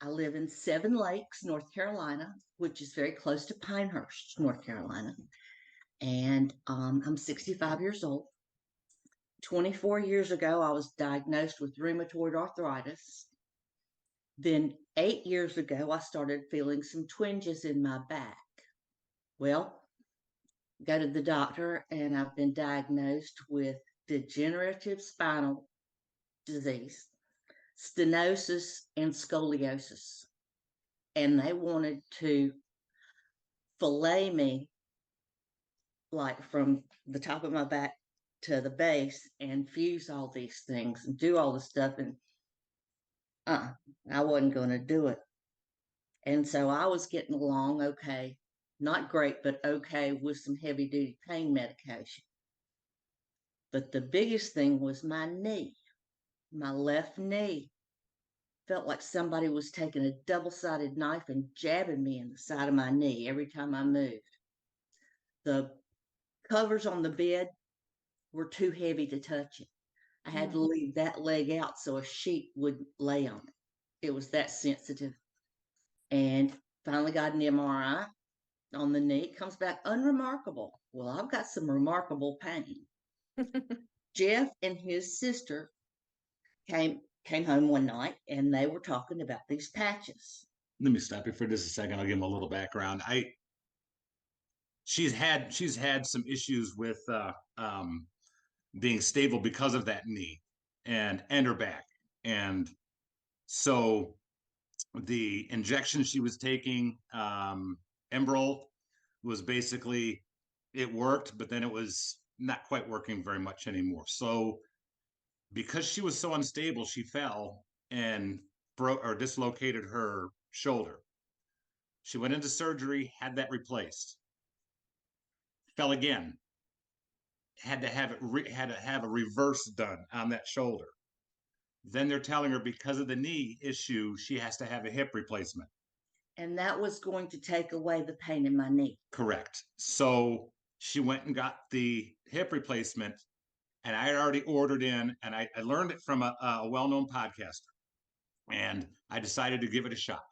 I live in Seven Lakes, North Carolina, which is very close to Pinehurst, North Carolina. And I'm 65 years old. 24 years ago, I was diagnosed with rheumatoid arthritis. Then 8 years ago, I started feeling some twinges in my back. Well, go to the doctor, and I've been diagnosed with degenerative spinal disease, stenosis, and scoliosis. And they wanted to fillet me like from the top of my back to the base and fuse all these things and do all the stuff. And I wasn't going to do it. And so I was getting along okay, not great, but okay with some heavy duty pain medication. But the biggest thing was my knee, my left knee. Felt like somebody was taking a double-sided knife and jabbing me in the side of my knee every time I moved. The covers on the bed were too heavy to touch it. I had to leave that leg out so a sheet would lay on it. It was that sensitive. And finally got an MRI on the knee. It comes back unremarkable. Well, I've got some remarkable pain. Jeff and his sister came home one night and they were talking about these patches. Let me stop you for just a second. I'll give him a little background. She's had some issues with being stable because of that knee and her back. And so the injection she was taking, Enbrel, was basically, it worked, but then it was not quite working very much anymore. So because she was so unstable, she fell and broke or dislocated her shoulder. She went into surgery, had that replaced, fell again, had to have a reverse done on that shoulder. Then they're telling her because of the knee issue, she has to have a hip replacement. And that was going to take away the pain in my knee. Correct. So she went and got the hip replacement, and I had already ordered in, and I learned it from a well-known podcaster, and I decided to give it a shot.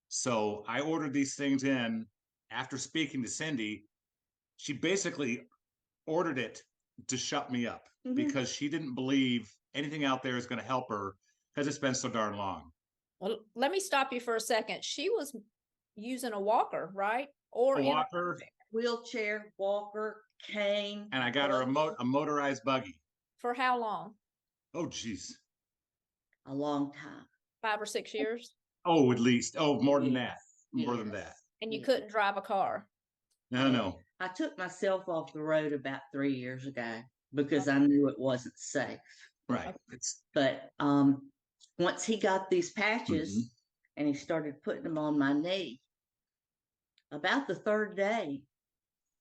So I ordered these things in after speaking to Cindy. She basically ordered it to shut me up because she didn't believe anything out there is going to help her because it's been so darn long. Well, let me stop you for a second. She was using a walker, right? Or a walker, wheelchair, walker, cane. And I got her a motorized buggy. For how long? Oh, geez. A long time. 5 or 6 years? Oh, at least. Oh, more than that. More than that. And you couldn't drive a car? No. I took myself off the road about 3 years ago because I knew it wasn't safe. Right. But once he got these patches and he started putting them on my knee, about the third day,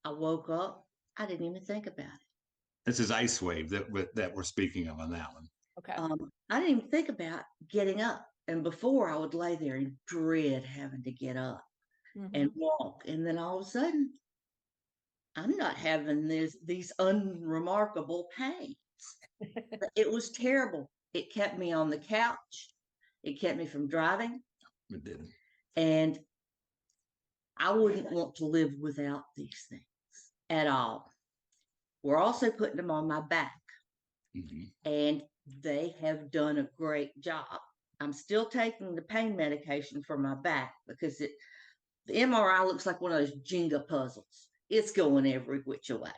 I woke up. I didn't even think about it. This is Ice Wave that we're speaking of on that one. Okay. I didn't even think about getting up. And before I would lay there and dread having to get up and walk. And then all of a sudden, I'm not having these unremarkable pains. It was terrible. It kept me on the couch. It kept me from driving. It did. And I wouldn't want to live without these things at all. We're also putting them on my back. And they have done a great job. I'm still taking the pain medication for my back because the MRI looks like one of those Jenga puzzles. It's going every which way.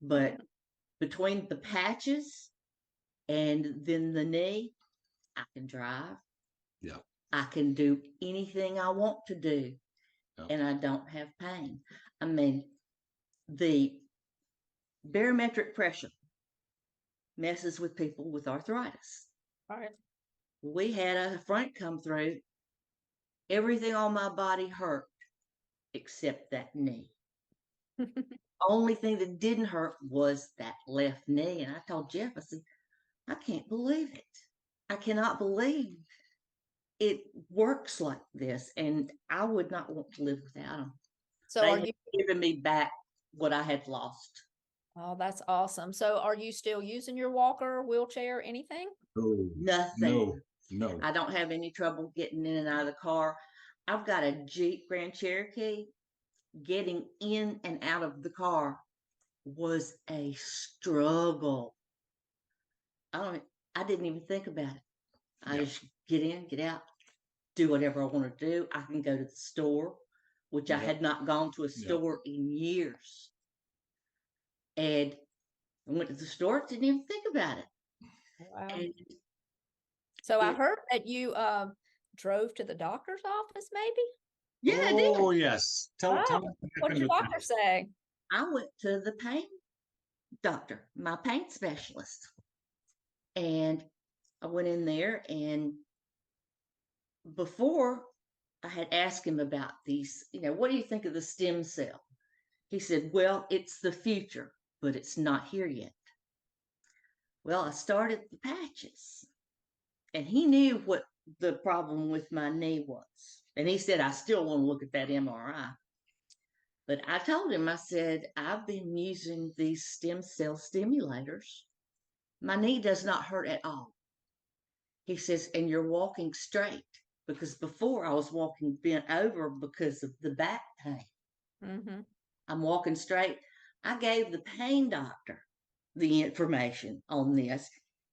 But between the patches and then the knee, I can drive. Yeah. I can do anything I want to do. Yeah. And I don't have pain. I mean, the barometric pressure messes with people with arthritis. All right. We had a front come through. Everything on my body hurt except that knee. Only thing that didn't hurt was that left knee. And I told Jeff, I said, I can't believe it. I cannot believe it works like this. And I would not want to live without them. So they have given me back what I had lost. Oh, that's awesome. So are you still using your walker, wheelchair, anything? Oh, nothing. No. No. I don't have any trouble getting in and out of the car. I've got a Jeep Grand Cherokee. Getting in and out of the car was a struggle. I didn't even think about it. I Yeah. just get in, get out, do whatever I want to do. I can go to the store, which I Yeah. had not gone to a Yeah. store in years. And I went to the store, didn't even think about it. Wow. And So I it, heard that you drove to the doctor's office, maybe? yeah, I did. Oh, yes. Tell Oh, me what what did happened your with doctor say? I went to the pain doctor, my pain specialist. And I went in there, and before I had asked him about these, what do you think of the stem cell? He said, well, it's the future, but it's not here yet. Well, I started the patches, and he knew what the problem with my knee was. And he said, I still want to look at that MRI. But I told him, I said, I've been using these stem cell stimulators. My knee does not hurt at all. He says, and you're walking straight, because before I was walking bent over because of the back pain. Mm-hmm. I'm walking straight. I gave the pain doctor the information on this.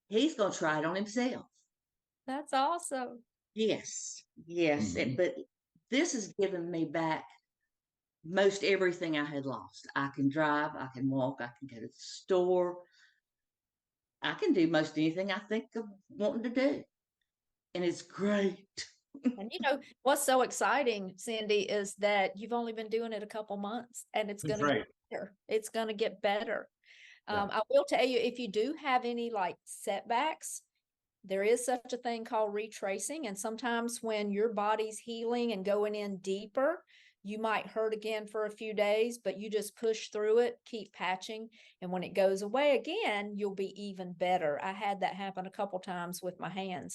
He's going to try it on himself. That's awesome. Yes, yes. Mhm. But this has given me back most everything I had lost. I can drive, I can walk, I can go to the store. I can do most anything I think of wanting to do. And it's great. And what's so exciting, Cindy, is that you've only been doing it a couple months, and it's That's going to right. get better. It's going to get better. Yeah. I will tell you, if you do have any like setbacks, there is such a thing called retracing. And sometimes when your body's healing and going in deeper, you might hurt again for a few days, but you just push through it, keep patching. And when it goes away again, you'll be even better. I had that happen a couple times with my hands.